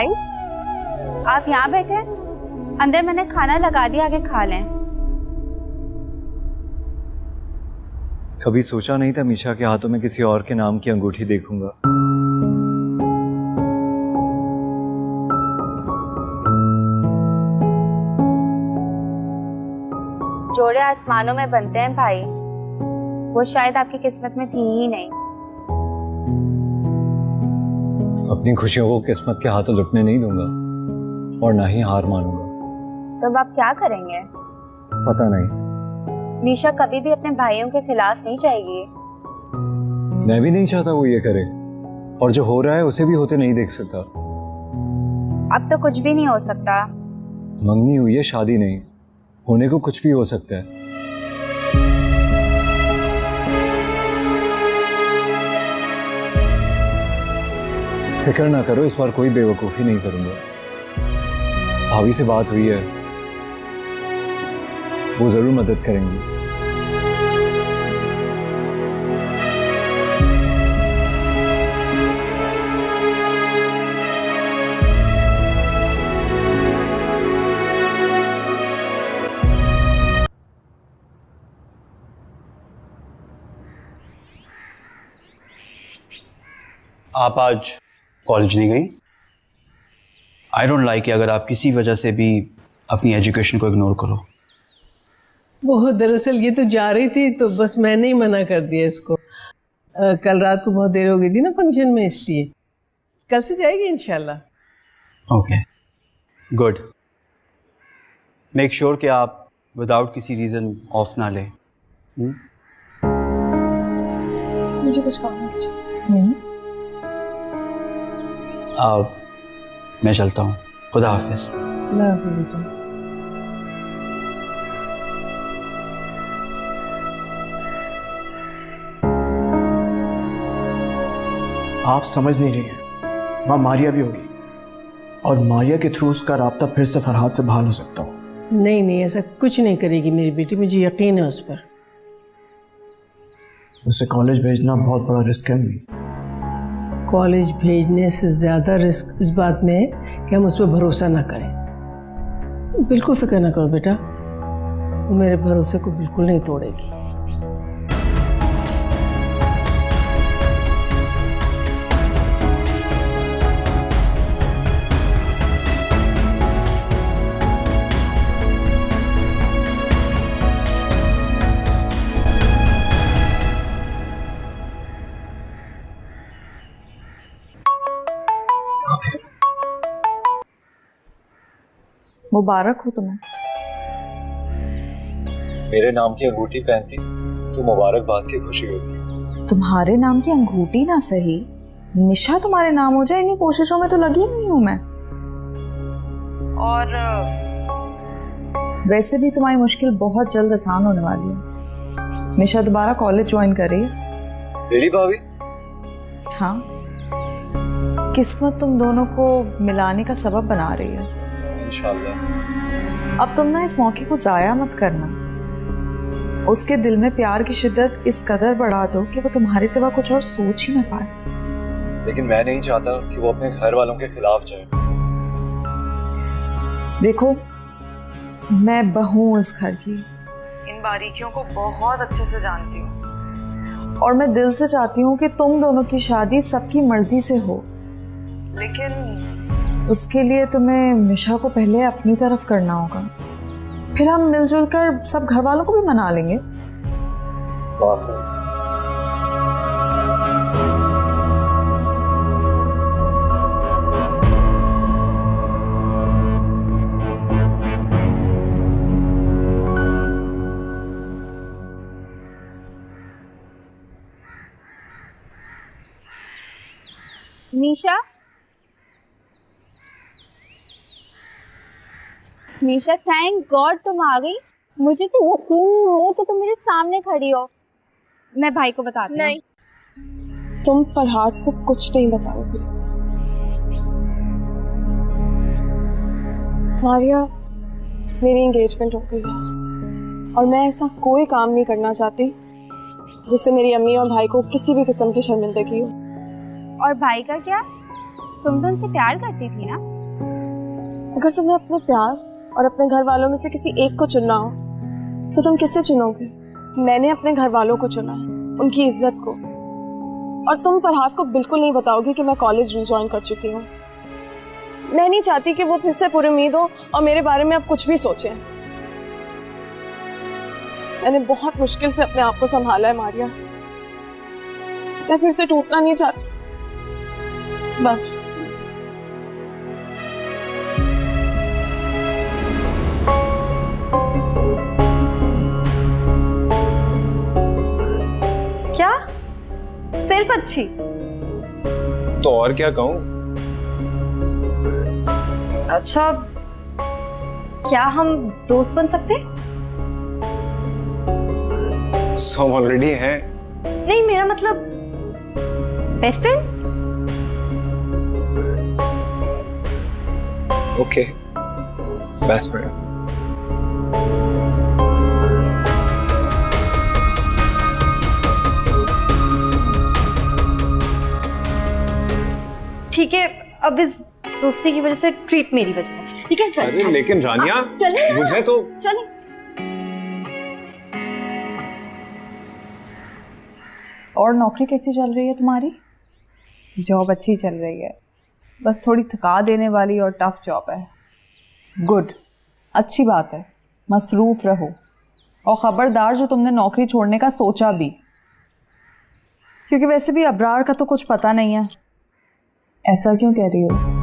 भाई आप यहाँ बैठे हैं? अंदर मैंने खाना लगा दिया, आगे खा लें। कभी सोचा नहीं था मीशा के हाथों में किसी और के नाम की अंगूठी देखूंगा। जोड़े आसमानों में बनते हैं भाई, वो शायद आपकी किस्मत में थी ही नहीं। अपनी खुशियों को किस्मत के हाथों लुटने नहीं दूंगा और ना ही हार मानूंगा। तो अब आप क्या करेंगे? पता नहीं। मीशा कभी भी अपने भाइयों के खिलाफ नहीं जाएगी। मैं भी नहीं चाहता वो ये करे, और जो हो रहा है उसे भी होते नहीं देख सकता। अब तो कुछ भी नहीं हो सकता। मंगनी हुई है, शादी नहीं। होने को कुछ भी हो सकता है। फिक्र ना करो, इस बार कोई बेवकूफी नहीं करूंगा। भाभी से बात हुई है, वो जरूर मदद करेंगी। आप आज कॉलेज नहीं गई? आई डोंट लाइक अगर आप किसी वजह से भी अपनी एजुकेशन को इग्नोर करो। वो दरअसल ये तो जा रही थी, तो बस मैंने ही मना कर दिया इसको। कल रात को बहुत देर हो गई थी ना फंक्शन में, इसलिए कल से जाएगी इंशाल्लाह। Okay good. मेक श्योर कि आप विदाउट किसी रीज़न ऑफ ना लें। मुझे कुछ काम नहीं। मैं चलता हूँ। खुदा हाफिज। बेटा। आप समझ नहीं रही हैं, वहाँ मारिया भी होगी और मारिया के थ्रू उसका राब्ता फिर से फरहाद से बहाल हो सकता हो। नहीं नहीं, ऐसा कुछ नहीं करेगी मेरी बेटी, मुझे यकीन है उस पर। उसे कॉलेज भेजना बहुत बड़ा रिस्क है। कॉलेज भेजने से ज़्यादा रिस्क इस बात में है कि हम उस पर भरोसा ना करें। बिल्कुल फिक्र ना करो बेटा, वो मेरे भरोसे को बिल्कुल नहीं तोड़ेगी। मुबारक हो तुम्हें। मेरे नाम की अंगूठी पहनती तो मुबारकबाद की खुशी होती। तुम्हारे नाम की अंगूठी ना सही, निशा तुम्हारे नाम हो जाए, इन्हीं कोशिशों में तो लगी हुई हूं मैं। और वैसे भी तुम्हारी मुश्किल बहुत जल्द आसान होने वाली है। निशा दोबारा कॉलेज ज्वाइन कर रही है। रियली भाभी? हाँ, किस्मत तुम दोनों को मिलाने का सबब बना रही है इंशाल्लाह। अब तुम ना इस मौके को जाया मत करना। उसके दिल में प्यार की शिद्दत इस कदर बढ़ा दो कि वो तुम्हारे सिवा कुछ और सोच ही ना पाए। लेकिन मैं नहीं चाहता कि वो अपने घर वालों के खिलाफ जाए। देखो, मैं बहू हूं इस घर की, इन बारीकियों को बहुत अच्छे से जानती हूँ और मैं दिल से चाहती हूँ कि तुम दोनों की शादी सबकी मर्जी से हो, लेकिन उसके लिए तुम्हें निशा को पहले अपनी तरफ करना होगा, फिर हम मिलजुल कर सब घर वालों को भी मना लेंगे। मीशा, मीशा, थैंक गॉड तुम आ गई। मुझे तो यकीन नहीं है कि तुम मेरे सामने खड़ी हो। मैं भाई को बताती हूँ। नहीं, तुम फरहाद को कुछ नहीं बताओगी। मारिया, मेरी एंगेजमेंट हो गई है और मैं ऐसा कोई काम नहीं करना चाहती जिससे मेरी अम्मी और भाई को किसी भी किस्म की शर्मिंदगी हो। और भाई का क्या? तुम तो उनसे प्यार करती थी ना? अगर तुम्हें अपने प्यार और अपने घर वालों में से किसी एक को चुनना हो तो तुम किसे चुनोगे? मैंने अपने घर वालों को चुना है, उनकी इज्जत को। और तुम फरहाद को बिल्कुल नहीं बताओगे कि मैं कॉलेज रिजॉइन कर चुकी हूँ। मैं नहीं चाहती कि वो फिर से पुरुम्मीद हो और मेरे बारे में अब कुछ भी सोचें। मैंने बहुत मुश्किल से अपने आप को संभाला है मारिया। मैं फिर से टूटना नहीं चाहती। बस क्या सिर्फ अच्छी? तो और क्या कहूं? अच्छा, क्या हम दोस्त बन सकते? तो हम ऑलरेडी हैं। नहीं, मेरा मतलब best friends. Okay, best friend. ठीक है, अब इस दोस्ती की वजह से ट्रीट मेरी वजह से, ठीक है? चल। अरे लेकिन रानिया, चले मुझे तो चले। और नौकरी कैसी चल रही है तुम्हारी? जॉब अच्छी चल रही है, बस थोड़ी थका देने वाली और टफ जॉब है। गुड, अच्छी बात है, मसरूफ रहो। और ख़बरदार जो तुमने नौकरी छोड़ने का सोचा भी, क्योंकि वैसे भी अबरार का तो कुछ पता नहीं है। ऐसा क्यों कह रही हो?